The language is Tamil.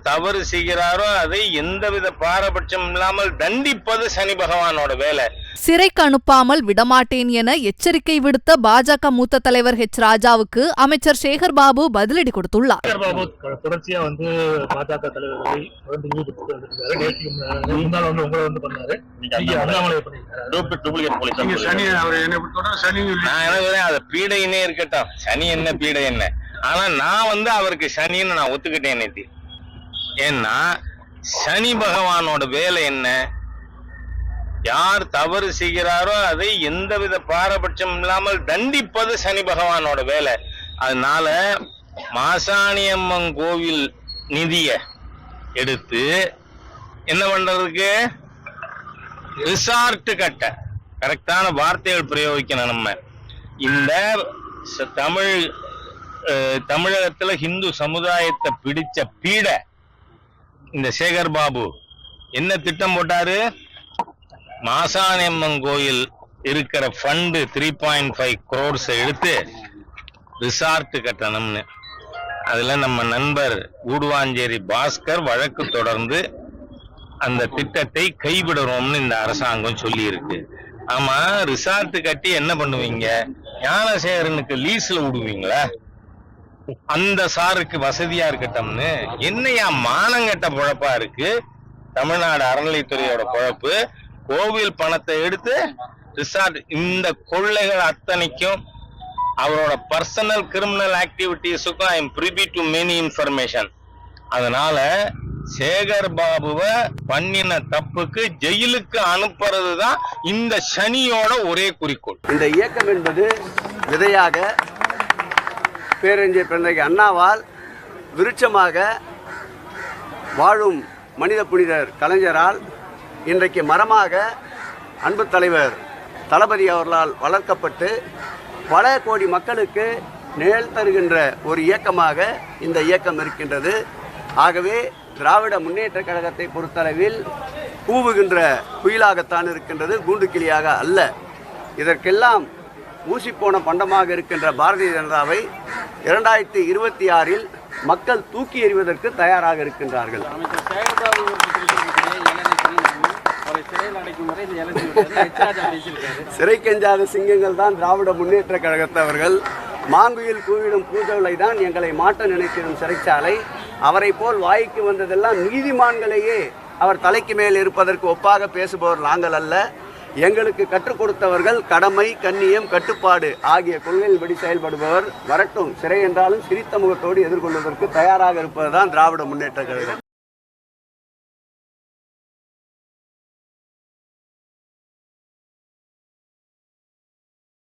தவறு செய்கிறாரோ அதை எந்தவித பாரபட்சம் இல்லாமல் தண்டிப்பது சனி பகவானோட வேலை. சிறைக்கு அனுப்பாமல் விடமாட்டேன் என எச்சரிக்கை விடுத்த பாஜக மூத்த தலைவர் ஹெச் ராஜாவுக்கு அமைச்சர் சேகர் பாபு பதிலடி கொடுத்துள்ளார். தொடர்ச்சியா பாஜக தலைவர்களை பீடையினே இருக்கட்டும், சனி என்ன பீடை என்ன, ஆனா நான் அவருக்கு சனின்னு நான் ஒத்துக்கிட்டேன் நேத்தி. ஏன்னா சனி பகவானோட வேலை என்ன? யார் தவறு செய்கிறாரோ அதை எந்தவித பாரபட்சம் இல்லாமல் தண்டிப்பது சனி பகவானோட வேலை. அதனால மாசாணியம்மன் கோவில் நிதிய எடுத்து என்ன பண்றதுக்கு, ரிசார்ட் கட்ட கரெக்டான வார்த்தைகள் பிரயோகிக்கணும். நம்ம இந்த தமிழகத்துல ஹிந்து சமுதாயத்தை பிடிச்ச பீட இந்த சேகர் பாபு என்ன திட்டம் போட்டாரு? மாசாணியம்மன் கோயில் இருக்கிற ஃபண்டு 3.5 crores எடுத்து ரிசார்ட் கட்டணும்னு. அதுல நம்ம நண்பர் கூடுவாஞ்சேரி பாஸ்கர் வழக்கு தொடர்ந்து அந்த திட்டத்தை கைவிடுறோம்னு இந்த அரசாங்கம் சொல்லி இருக்கு. ஆமா, ரிசார்ட் கட்டி என்ன பண்ணுவீங்க? ஞானசேகரனுக்கு லீஸ்ல விடுவீங்களா? அந்த சாருக்கு வசதியா இருக்கட்டும்னு. என்னையா மானங்கட்ட பொழப்பா இருக்கு தமிழ்நாடு அறநிலைத்துறையோட பொழப்பு. கோவில் பணத்தை எடுத்து ரிசார்ட், இந்த கொள்ளைகள் அத்தனைக்கும் அவரோட பர்சனல் கிரிமினல் ஆக்டிவிட்டிஸுக்கும் I am privy to many information. அதனால சேகர் பாபுவை பண்ணின தப்புக்கு ஜெயிலுக்கு அனுப்புறது தான் இந்த சனியோட ஒரே குறிக்கோள். இந்த இயக்கம் என்பது விதையாக பேரறிஞர் பிறந்தகை அண்ணாவால் விருட்சமாக வாழும் மனித புனிதர் கலைஞரால் இன்றைக்கு மரமாக அன்பு தலைவர் தளபதி அவர்களால் வளர்க்கப்பட்டு பல கோடி மக்களுக்கு நிழல் தருகின்ற ஒரு இயக்கமாக இந்த இயக்கம் இருக்கின்றது. ஆகவே திராவிட முன்னேற்ற கழகத்தை பொறுத்தளவில் கூவுகின்ற குயிலாகத்தான் இருக்கின்றது, கூண்டு கிளியாக அல்ல. இதற்கெல்லாம் ஊசிப்போன பண்டமாக இருக்கின்ற பாரதிய ஜனதாவை 2026 மக்கள் தூக்கி எறிவதற்கு தயாராக இருக்கின்றார்கள். சிறை கெஞ்சாத சிங்கங்கள் தான் திராவிட முன்னேற்ற கழகத்தவர்கள். மாங்குயில் கூவிடும் பூஜைகளை தான் எங்களை மாட்ட நினைத்திடும் சிறைச்சாலை. அவரை போல் வாய்க்கு வந்ததெல்லாம் நீதிமான்களையே அவர் தலைக்கு மேல் இருப்பதற்கு ஒப்பாக பேசுபவர் நாங்கள் அல்ல. எங்களுக்கு கற்றுக் கொடுத்தவர்கள் கடமை, கண்ணியம், கட்டுப்பாடு ஆகிய கொள்கையின்படி செயல்படுபவர். வரட்டும், சிறை என்றாலும் சிரித்த முகத்தோடு எதிர்கொள்வதற்கு தயாராக இருப்பதுதான் திராவிட முன்னேற்ற கழகம்.